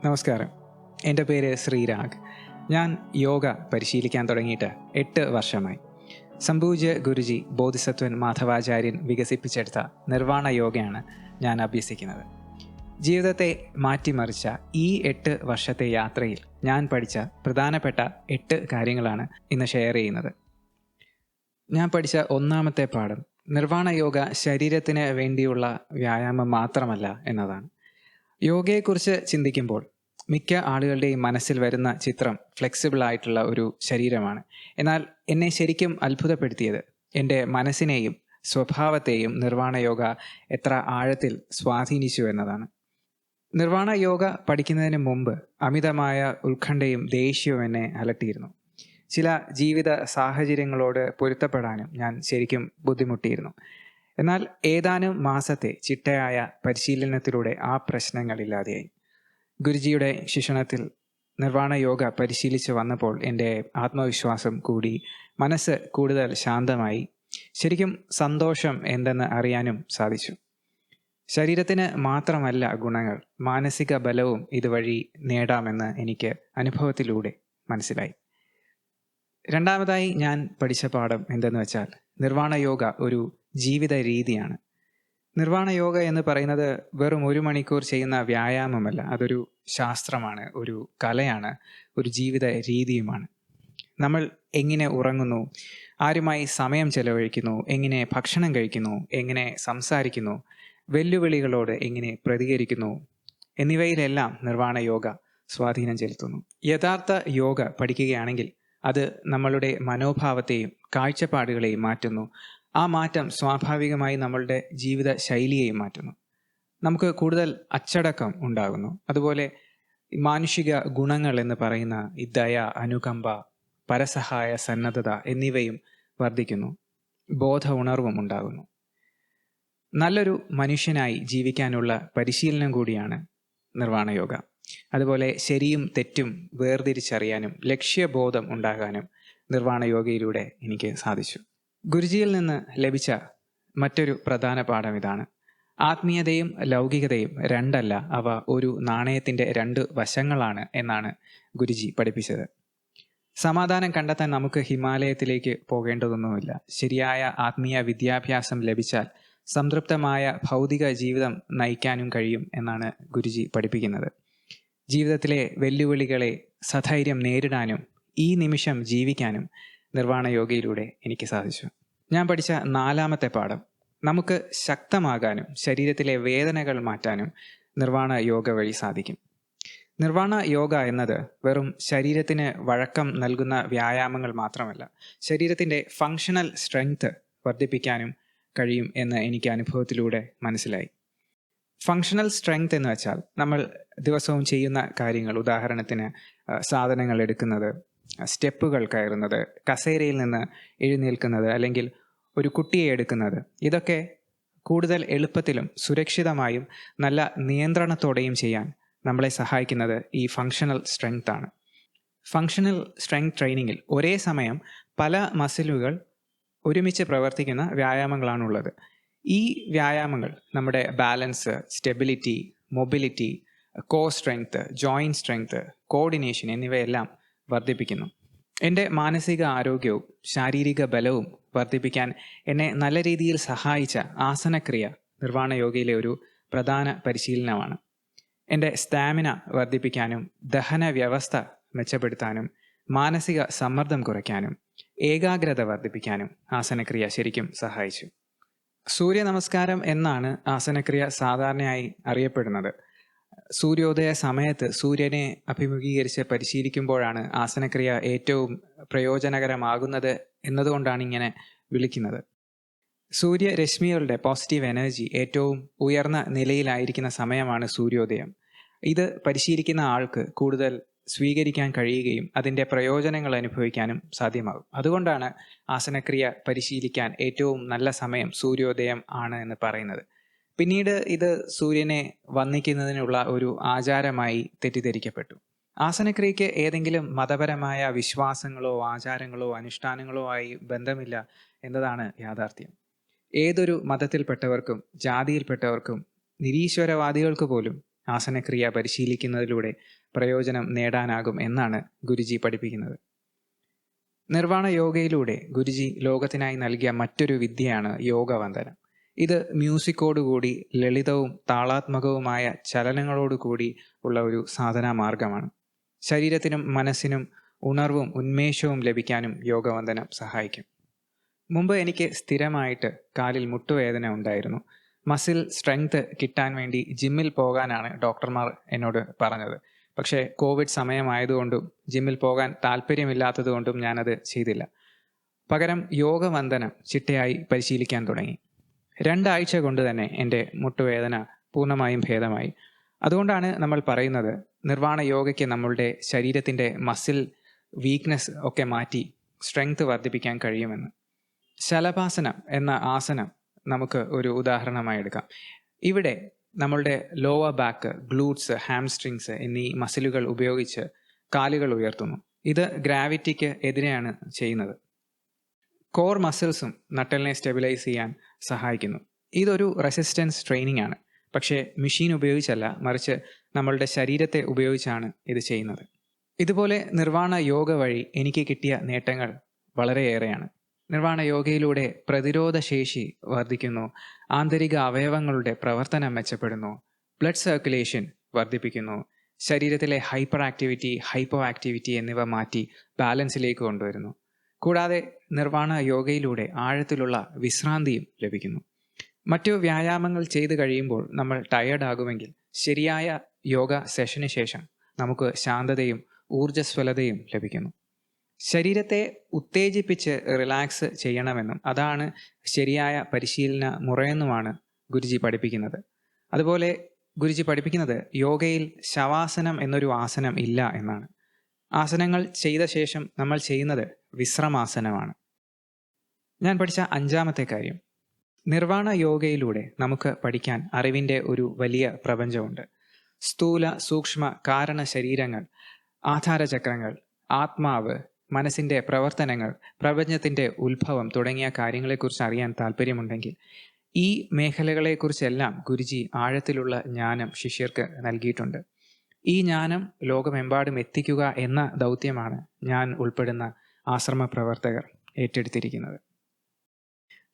നമസ്കാരം. എൻ്റെ പേര് ശ്രീരാഗ്. ഞാൻ യോഗ പരിശീലിക്കാൻ തുടങ്ങിയിട്ട് 8 വർഷമായി. സംപൂജ്യ ഗുരുജി ബോധിസത്വൻ മാധവാചാര്യൻ വികസിപ്പിച്ചെടുത്ത നിർവാണ യോഗയാണ് ഞാൻ അഭ്യസിക്കുന്നത്. ജീവിതത്തെ മാറ്റിമറിച്ച ഈ 8 വർഷത്തെ യാത്രയിൽ ഞാൻ പഠിച്ച പ്രധാനപ്പെട്ട 8 കാര്യങ്ങളാണ് ഇന്ന് ഷെയർ ചെയ്യുന്നത്. ഞാൻ പഠിച്ച ഒന്നാമത്തെ പാഠം നിർവാണ യോഗ ശരീരത്തിന് വേണ്ടിയുള്ള വ്യായാമം മാത്രമല്ല എന്നതാണ്. യോഗയെക്കുറിച്ച് ചിന്തിക്കുമ്പോൾ മിക്ക ആളുകളുടെയും മനസ്സിൽ വരുന്ന ചിത്രം ഫ്ലെക്സിബിൾ ആയിട്ടുള്ള ഒരു ശരീരമാണ്. എന്നാൽ എന്നെ ശരിക്കും അത്ഭുതപ്പെടുത്തിയത് എൻ്റെ മനസ്സിനെയും സ്വഭാവത്തെയും നിർവാണ യോഗ എത്ര ആഴത്തിൽ സ്വാധീനിച്ചു എന്നതാണ്. നിർവാണ യോഗ പഠിക്കുന്നതിന് മുമ്പ് അമിതമായ ഉത്കണ്ഠയും ദേഷ്യവും എന്നെ അലട്ടിയിരുന്നു. ചില ജീവിത സാഹചര്യങ്ങളോട് പൊരുത്തപ്പെടാനും ഞാൻ ശരിക്കും ബുദ്ധിമുട്ടിയിരുന്നു. എന്നാൽ ഏതാനും മാസത്തെ ചിട്ടയായ പരിശീലനത്തിലൂടെ ആ പ്രശ്നങ്ങളില്ലാതെയായി. ഗുരുജിയുടെ ശിക്ഷണത്തിൽ നിർവാണ യോഗ പരിശീലിച്ച് വന്നപ്പോൾ എൻ്റെ ആത്മവിശ്വാസം കൂടി, മനസ്സ് കൂടുതൽ ശാന്തമായി, ശരിക്കും സന്തോഷം എന്തെന്ന് അറിയാനും സാധിച്ചു. ശരീരത്തിന് മാത്രമല്ല ഗുണങ്ങൾ, മാനസിക ബലവും ഇതുവഴി നേടാമെന്ന് എനിക്ക് അനുഭവത്തിലൂടെ മനസ്സിലായി. രണ്ടാമതായി ഞാൻ പഠിച്ച പാഠം എന്തെന്ന് വെച്ചാൽ, നിർവാണ യോഗ ഒരു ജീവിത രീതിയാണ്. നിർവാണ യോഗ എന്ന് പറയുന്നത് വെറും 1 മണിക്കൂർ ചെയ്യുന്ന വ്യായാമമല്ല, അതൊരു ശാസ്ത്രമാണ്, ഒരു കലയാണ്, ഒരു ജീവിത രീതിയുമാണ്. നമ്മൾ എങ്ങനെ ഉറങ്ങുന്നു, ആരുമായി സമയം ചെലവഴിക്കുന്നു, എങ്ങനെ ഭക്ഷണം കഴിക്കുന്നു, എങ്ങനെ സംസാരിക്കുന്നു, വെല്ലുവിളികളോട് എങ്ങനെ പ്രതികരിക്കുന്നു എന്നിവയിലെല്ലാം നിർവാണ യോഗ സ്വാധീനം ചെലുത്തുന്നു. യഥാർത്ഥ യോഗ പഠിക്കുകയാണെങ്കിൽ അത് നമ്മളുടെ മനോഭാവത്തെയും കാഴ്ചപ്പാടുകളെയും മാറ്റുന്നു. ആ മാറ്റം സ്വാഭാവികമായി നമ്മളുടെ ജീവിത ശൈലിയെയും മാറ്റുന്നു. നമുക്ക് കൂടുതൽ അച്ചടക്കം ഉണ്ടാകുന്നു. അതുപോലെ മാനുഷിക ഗുണങ്ങൾ എന്ന് പറയുന്ന ഈ ദയ, അനുകമ്പ, പരസഹായ സന്നദ്ധത എന്നിവയും വർദ്ധിക്കുന്നു. ബോധ ഉണർവും ഉണ്ടാകുന്നു. നല്ലൊരു മനുഷ്യനായി ജീവിക്കാനുള്ള പരിശീലനം കൂടിയാണ് നിർവാണ യോഗ. അതുപോലെ ശരിയും തെറ്റും വേർതിരിച്ചറിയാനും ലക്ഷ്യബോധം ഉണ്ടാകാനും നിർവാണ യോഗയിലൂടെ എനിക്ക് സാധിച്ചു. ഗുരുജിയിൽ നിന്ന് ലഭിച്ച മറ്റൊരു പ്രധാന പാഠം ഇതാണ്: ആത്മീയതയും ലൗകികതയും രണ്ടല്ല, അവ ഒരു നാണയത്തിൻ്റെ 2 വശങ്ങളാണ് എന്നാണ് ഗുരുജി പഠിപ്പിച്ചത്. സമാധാനം കണ്ടെത്താൻ നമുക്ക് ഹിമാലയത്തിലേക്ക് പോകേണ്ടതൊന്നുമില്ല. ശരിയായ ആത്മീയ വിദ്യാഭ്യാസം ലഭിച്ചാൽ സംതൃപ്തമായ ഭൗതിക ജീവിതം നയിക്കാനും കഴിയും എന്നാണ് ഗുരുജി പഠിപ്പിക്കുന്നത്. ജീവിതത്തിലെ വെല്ലുവിളികളെ സധൈര്യം നേരിടാനും ഈ നിമിഷം ജീവിക്കാനും നിർവാണ യോഗയിലൂടെ എനിക്ക് സാധിച്ചു. ഞാൻ പഠിച്ച 4ാമത്തെ പാഠം, നമുക്ക് ശക്തമാകാനും ശരീരത്തിലെ വേദനകൾ മാറ്റാനും നിർവാണ യോഗ വഴി സാധിക്കും. നിർവാണ യോഗ എന്നത് വെറും ശരീരത്തിന് വഴക്കം നൽകുന്ന വ്യായാമങ്ങൾ മാത്രമല്ല, ശരീരത്തിൻ്റെ ഫങ്ഷണൽ സ്ട്രെങ്ത് വർദ്ധിപ്പിക്കാനും കഴിയും എന്ന് എനിക്ക് അനുഭവത്തിലൂടെ മനസ്സിലായി. ഫങ്ഷണൽ സ്ട്രെങ്ത് എന്ന് വെച്ചാൽ നമ്മൾ ദിവസവും ചെയ്യുന്ന കാര്യങ്ങൾ, ഉദാഹരണത്തിന് സാധനങ്ങൾ എടുക്കുന്നത്, സ്റ്റെപ്പുകൾ കയറുന്നത്, കസേരയിൽ നിന്ന് എഴുന്നേൽക്കുന്നത്, അല്ലെങ്കിൽ ഒരു കുട്ടിയെ എടുക്കുന്നത്, ഇതൊക്കെ കൂടുതൽ എളുപ്പത്തിലും സുരക്ഷിതമായും നല്ല നിയന്ത്രണത്തോടെയും ചെയ്യാൻ നമ്മളെ സഹായിക്കുന്നത് ഈ ഫങ്ഷണൽ സ്ട്രെങ്ത് ആണ്. ഫങ്ഷണൽ സ്ട്രെങ്ത് ട്രെയിനിങ്ങിൽ ഒരേ സമയം പല മസിലുകൾ ഒരുമിച്ച് പ്രവർത്തിക്കുന്ന വ്യായാമങ്ങളാണുള്ളത്. ഈ വ്യായാമങ്ങൾ നമ്മുടെ balance, stability, mobility, core strength, joint strength, coordination എന്നിവയെല്ലാം വർദ്ധിപ്പിക്കുന്നു. എൻ്റെ മാനസിക ആരോഗ്യവും ശാരീരിക ബലവും വർദ്ധിപ്പിക്കാൻ എന്നെ നല്ല രീതിയിൽ സഹായിച്ച ആസനക്രിയ നിർവാണ യോഗയിലെ ഒരു പ്രധാന പരിശീലനമാണ്. എൻ്റെ സ്റ്റാമിന വർദ്ധിപ്പിക്കാനും ദഹന വ്യവസ്ഥ മെച്ചപ്പെടുത്താനും മാനസിക സമ്മർദ്ദം കുറയ്ക്കാനും ഏകാഗ്രത വർദ്ധിപ്പിക്കാനും ആസനക്രിയ ശരിക്കും സഹായിച്ചു. സൂര്യ നമസ്കാരം എന്നാണ് ആസനക്രിയ സാധാരണയായി അറിയപ്പെടുന്നത്. സൂര്യോദയ സമയത്ത് സൂര്യനെ അഭിമുഖീകരിച്ച് പരിശീലിക്കുമ്പോഴാണ് ആസനക്രിയ ഏറ്റവും പ്രയോജനകരമാകുന്നത് എന്നതുകൊണ്ടാണ് ഇങ്ങനെ വിളിക്കുന്നത്. സൂര്യരശ്മികളുടെ പോസിറ്റീവ് എനർജി ഏറ്റവും ഉയർന്ന നിലയിലായിരിക്കുന്ന സമയമാണ് സൂര്യോദയം. ഇത് പരിശീലിക്കുന്ന ആൾക്ക് കൂടുതൽ സ്വീകരിക്കാൻ കഴിയുകയും അതിൻ്റെ പ്രയോജനങ്ങൾ അനുഭവിക്കാനും സാധ്യമാകും. അതുകൊണ്ടാണ് ആസനക്രിയ പരിശീലിക്കാൻ ഏറ്റവും നല്ല സമയം സൂര്യോദയം ആണ് എന്ന് പറയുന്നത്. പിന്നീട് ഇത് സൂര്യനെ വന്ദിക്കുന്നതിനുള്ള ഒരു ആചാരമായി തെറ്റിദ്ധരിക്കപ്പെട്ടു. ആസനക്രിയയ്ക്ക് ഏതെങ്കിലും മതപരമായ വിശ്വാസങ്ങളോ ആചാരങ്ങളോ അനുഷ്ഠാനങ്ങളോ ആയി ബന്ധമില്ല എന്നതാണ് യാഥാർത്ഥ്യം. ഏതൊരു മതത്തിൽപ്പെട്ടവർക്കും ജാതിയിൽപ്പെട്ടവർക്കും നിരീശ്വരവാദികൾക്ക് പോലും ആസനക്രിയ പരിശീലിക്കുന്നതിലൂടെ പ്രയോജനം നേടാനാകും എന്നാണ് ഗുരുജി പഠിപ്പിക്കുന്നത്. നിർവ്വാണ യോഗയിലൂടെ ഗുരുജി ലോകത്തിനായി നൽകിയ മറ്റൊരു വിദ്യയാണ് യോഗവന്ദനം. ഇത് മ്യൂസിക്കോടുകൂടി ലളിതവും താളാത്മകവുമായ ചലനങ്ങളോടുകൂടി ഉള്ള ഒരു സാധനാ മാർഗമാണ്. ശരീരത്തിനും മനസ്സിനും ഉണർവും ഉന്മേഷവും ലഭിക്കാനും യോഗവന്ദനം സഹായിക്കും. മുമ്പ് എനിക്ക് സ്ഥിരമായിട്ട് കാലിൽ മുട്ടുവേദന ഉണ്ടായിരുന്നു. മസിൽ സ്ട്രെങ്ത് കിട്ടാൻ വേണ്ടി ജിമ്മിൽ പോകാനാണ് ഡോക്ടർമാർ എന്നോട് പറഞ്ഞത്. പക്ഷേ കോവിഡ് സമയമായതുകൊണ്ടും ജിമ്മിൽ പോകാൻ താല്പര്യമില്ലാത്തതുകൊണ്ടും ഞാനത് ചെയ്തില്ല. പകരം യോഗവന്ദനം ചിട്ടയായി പരിശീലിക്കാൻ തുടങ്ങി. 2 ആഴ്ച കൊണ്ട് തന്നെ എൻ്റെ മുട്ടുവേദന പൂർണ്ണമായും ഭേദമായി. അതുകൊണ്ടാണ് നമ്മൾ പറയുന്നത് നിർവ്വാണ യോഗയ്ക്ക് നമ്മളുടെ ശരീരത്തിൻ്റെ മസിൽ വീക്ക്നെസ് ഒക്കെ മാറ്റി സ്ട്രെങ്ത് വർദ്ധിപ്പിക്കാൻ കഴിയുമെന്ന്. ശലഭാസനം എന്ന ആസനം നമുക്ക് ഒരു ഉദാഹരണമായി എടുക്കാം. ഇവിടെ നമ്മളുടെ ലോവർ ബാക്ക്, ഗ്ലൂട്ട്സ്, ഹാംസ്ട്രിങ്സ് എന്നീ മസിലുകൾ ഉപയോഗിച്ച് കാലുകൾ ഉയർത്തുന്നു. ഇത് ഗ്രാവിറ്റിക്ക് എതിരെയാണ് ചെയ്യുന്നത്. കോർ മസിൽസും നട്ടലിനെ സ്റ്റെബിലൈസ് ചെയ്യാൻ സഹായിക്കുന്നു. ഇതൊരു റെസിസ്റ്റൻസ് ട്രെയിനിങ് ആണ്. പക്ഷേ മെഷീൻ ഉപയോഗിച്ചല്ല, മറിച്ച് നമ്മളുടെ ശരീരത്തെ ഉപയോഗിച്ചാണ് ഇത് ചെയ്യുന്നത്. ഇതുപോലെ നിർവ്വാണ യോഗ വഴി എനിക്ക് കിട്ടിയ നേട്ടങ്ങൾ വളരെയേറെയാണ്. നിർവ്വാണ യോഗയിലൂടെ പ്രതിരോധ ശേഷി വർദ്ധിക്കുന്നു, ആന്തരിക അവയവങ്ങളുടെ പ്രവർത്തനം മെച്ചപ്പെടുന്നു, ബ്ലഡ് സർക്കുലേഷൻ വർദ്ധിപ്പിക്കുന്നു, ശരീരത്തിലെ ഹൈപ്പർ ആക്ടിവിറ്റി, ഹൈപ്പോ ആക്ടിവിറ്റി എന്നിവ മാറ്റി ബാലൻസിലേക്ക് കൊണ്ടുവരുന്നു. കൂടാതെ നിർവ്വാണ യോഗയിലൂടെ ആഴത്തിലുള്ള വിശ്രാന്തിയും ലഭിക്കുന്നു. മറ്റു വ്യായാമങ്ങൾ ചെയ്തു കഴിയുമ്പോൾ നമ്മൾ ടയേർഡ് ആകുമെങ്കിൽ ശരിയായ യോഗ സെഷന് ശേഷം നമുക്ക് ശാന്തതയും ഊർജ്ജസ്വലതയും ലഭിക്കുന്നു. ശരീരത്തെ ഉത്തേജിപ്പിച്ച് റിലാക്സ് ചെയ്യണമെന്നും അതാണ് ശരിയായ പരിശീലന മുറയെന്നുമാണ് ഗുരുജി പഠിപ്പിക്കുന്നത്. അതുപോലെ ഗുരുജി പഠിപ്പിക്കുന്നത് യോഗയിൽ ശവാസനം എന്നൊരു ആസനം ഇല്ല എന്നാണ്. ആസനങ്ങൾ ചെയ്ത ശേഷം നമ്മൾ ചെയ്യുന്നത് വിശ്രമാസനമാണ്. ഞാൻ പഠിച്ച 5ാമത്തെ കാര്യം, നിർവ്വാണ യോഗയിലൂടെ നമുക്ക് പഠിക്കാൻ അറിവിൻ്റെ ഒരു വലിയ പ്രപഞ്ചമുണ്ട്. സ്ഥൂല സൂക്ഷ്മ കാരണ ശരീരങ്ങൾ, ആധാരചക്രങ്ങൾ, ആത്മാവ്, മനസ്സിൻ്റെ പ്രവർത്തനങ്ങൾ, പ്രപഞ്ചത്തിൻ്റെ ഉത്ഭവം തുടങ്ങിയ കാര്യങ്ങളെക്കുറിച്ച് അറിയാൻ താല്പര്യമുണ്ടെങ്കിൽ ഈ മേഖലകളെക്കുറിച്ചെല്ലാം ഗുരുജി ആഴത്തിലുള്ള ജ്ഞാനം ശിഷ്യർക്ക് നൽകിയിട്ടുണ്ട്. ഈ ജ്ഞാനം ലോകമെമ്പാടും എത്തിക്കുക എന്ന ദൗത്യമാണ് ഞാൻ ഉൾപ്പെടുന്ന ആശ്രമ പ്രവർത്തകർ ഏറ്റെടുത്തിരിക്കുന്നത്.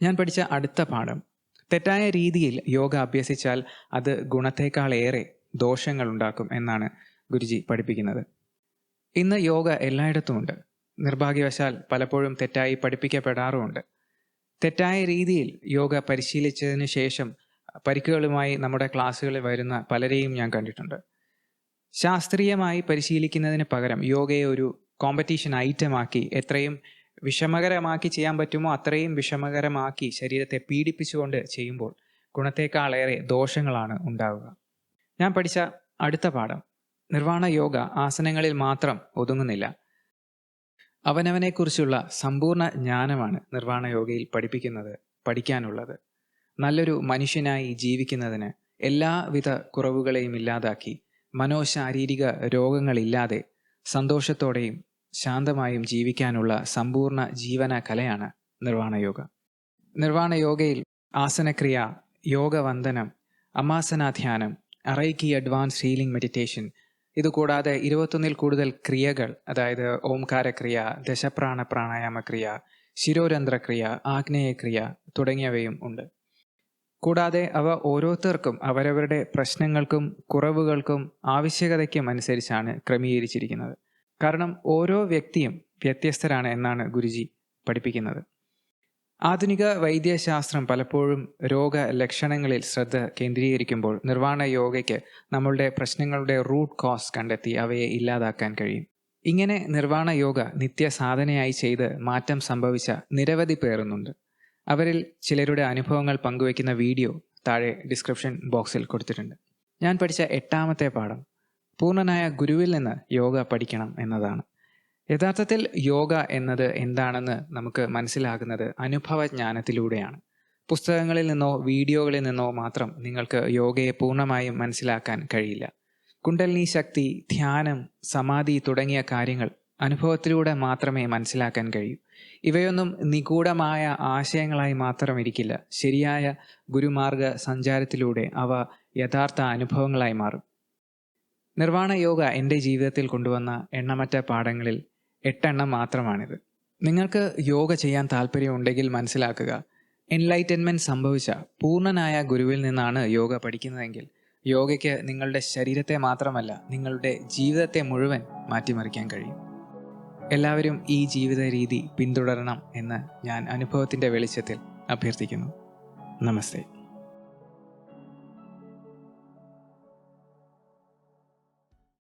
ഞാൻ പഠിച്ച അടുത്ത പാഠം, തെറ്റായ രീതിയിൽ യോഗ അഭ്യസിച്ചാൽ അത് ഗുണത്തേക്കാളേറെ ദോഷങ്ങൾ ഉണ്ടാക്കും എന്നാണ് ഗുരുജി പഠിപ്പിക്കുന്നത്. ഇന്ന് യോഗ എല്ലായിടത്തുമുണ്ട്. നിർഭാഗ്യവശാൽ പലപ്പോഴും തെറ്റായി പഠിപ്പിക്കപ്പെടാറുമുണ്ട്. തെറ്റായ രീതിയിൽ യോഗ പരിശീലിച്ചതിന് ശേഷം പരിക്കുകളുമായി നമ്മുടെ ക്ലാസ്സുകളിൽ വരുന്ന പലരെയും ഞാൻ കണ്ടിട്ടുണ്ട്. ശാസ്ത്രീയമായി പരിശീലിക്കുന്നതിന് പകരം യോഗയെ ഒരു കോമ്പറ്റീഷൻ ഐറ്റമാക്കി എത്രയും വിഷമകരമാക്കി ചെയ്യാൻ പറ്റുമോ അത്രയും വിഷമകരമാക്കി ശരീരത്തെ പീഡിപ്പിച്ചുകൊണ്ട് ചെയ്യുമ്പോൾ ഗുണത്തേക്കാളേറെ ദോഷങ്ങളാണ് ഉണ്ടാവുക. ഞാൻ പഠിച്ച അടുത്ത പാഠം, നിർവ്വാണ യോഗ ആസനങ്ങളിൽ മാത്രം ഒതുങ്ങുന്നില്ല. അവനവനെക്കുറിച്ചുള്ള സമ്പൂർണ്ണ ജ്ഞാനമാണ് നിർവ്വാണ യോഗയിൽ പഠിക്കാനുള്ളത്. നല്ലൊരു മനുഷ്യനായി ജീവിക്കുന്നതിന് എല്ലാവിധ കുറവുകളെയും ഇല്ലാതാക്കി മനോശാരീരിക രോഗങ്ങളില്ലാതെ സന്തോഷത്തോടെയും ശാന്തമായും ജീവിക്കാനുള്ള സമ്പൂർണ്ണ ജീവന കലയാണ് നിർവ്വാണ യോഗ. നിർവ്വാണ യോഗയിൽ ആസനക്രിയ, യോഗവന്ദനം, അമാസനാധ്യാനം, അറൈക്കി അഡ്വാൻസ് ഹീലിംഗ് മെഡിറ്റേഷൻ, ഇതുകൂടാതെ 21 കൂടുതൽ ക്രിയകൾ, അതായത് ഓംകാരക്രിയ, ദശപ്രാണ പ്രാണായാമക്രിയ, ശിരോരന്ധ്രക്രിയ, ആഗ്നേയക്രിയ തുടങ്ങിയവയും ഉണ്ട്. കൂടാതെ അവ ഓരോരുത്തർക്കും അവരവരുടെ പ്രശ്നങ്ങൾക്കും കുറവുകൾക്കും ആവശ്യകതയ്ക്കും അനുസരിച്ചാണ് ക്രമീകരിച്ചിരിക്കുന്നത്. കാരണം ഓരോ വ്യക്തിയും വ്യത്യസ്തരാണ് എന്നാണ് ഗുരുജി പഠിപ്പിക്കുന്നത്. ആധുനിക വൈദ്യശാസ്ത്രം പലപ്പോഴും രോഗലക്ഷണങ്ങളിൽ ശ്രദ്ധ കേന്ദ്രീകരിക്കുമ്പോൾ നിർവ്വാണ യോഗയ്ക്ക് നമ്മളുടെ പ്രശ്നങ്ങളുടെ റൂട്ട് കോസ് കണ്ടെത്തി അവയെ ഇല്ലാതാക്കാൻ കഴിയും. ഇങ്ങനെ നിർവ്വാണ യോഗ നിത്യസാധനയായി ചെയ്ത് മാറ്റം സംഭവിച്ച നിരവധി പേരുന്നുണ്ട്. അവരിൽ ചിലരുടെ അനുഭവങ്ങൾ പങ്കുവയ്ക്കുന്ന വീഡിയോ താഴെ ഡിസ്ക്രിപ്ഷൻ ബോക്സിൽ കൊടുത്തിട്ടുണ്ട്. ഞാൻ പഠിച്ച 8ാമത്തെ പാഠം, പൂർണ്ണനായ ഗുരുവിൽ നിന്ന് യോഗ പഠിക്കണം എന്നതാണ്. യഥാർത്ഥത്തിൽ യോഗ എന്നത് എന്താണെന്ന് നമുക്ക് മനസ്സിലാകുന്നത് അനുഭവജ്ഞാനത്തിലൂടെയാണ്. പുസ്തകങ്ങളിൽ നിന്നോ വീഡിയോകളിൽ നിന്നോ മാത്രം നിങ്ങൾക്ക് യോഗയെ പൂർണ്ണമായും മനസ്സിലാക്കാൻ കഴിയില്ല. കുണ്ടലിനി ശക്തി, ധ്യാനം, സമാധി തുടങ്ങിയ കാര്യങ്ങൾ അനുഭവത്തിലൂടെ മാത്രമേ മനസ്സിലാക്കാൻ കഴിയൂ. ഇവയൊന്നും നിഗൂഢമായ ആശയങ്ങളായി മാത്രം ഇരിക്കില്ല. ശരിയായ ഗുരുമാർഗ സഞ്ചാരത്തിലൂടെ അവ യഥാർത്ഥ അനുഭവങ്ങളായി മാറും. നിർവ്വാണ യോഗ എൻ്റെ ജീവിതത്തിൽ കൊണ്ടുവന്ന എണ്ണമറ്റ പാഠങ്ങളിൽ 8 എണ്ണം മാത്രമാണിത്. നിങ്ങൾക്ക് യോഗ ചെയ്യാൻ താല്പര്യമുണ്ടെങ്കിൽ മനസ്സിലാക്കുക, എൻലൈറ്റൻമെൻറ്റ് സംഭവിച്ച പൂർണ്ണനായ ഗുരുവിൽ നിന്നാണ് യോഗ പഠിക്കുന്നതെങ്കിൽ യോഗയ്ക്ക് നിങ്ങളുടെ ശരീരത്തെ മാത്രമല്ല നിങ്ങളുടെ ജീവിതത്തെ മുഴുവൻ മാറ്റിമറിക്കാൻ കഴിയും. എല്ലാവരും ഈ ജീവിത രീതി പിന്തുടരണം എന്ന് ഞാൻ അനുഭവത്തിൻ്റെ വെളിച്ചത്തിൽ അഭ്യർത്ഥിക്കുന്നു. നമസ്തേ.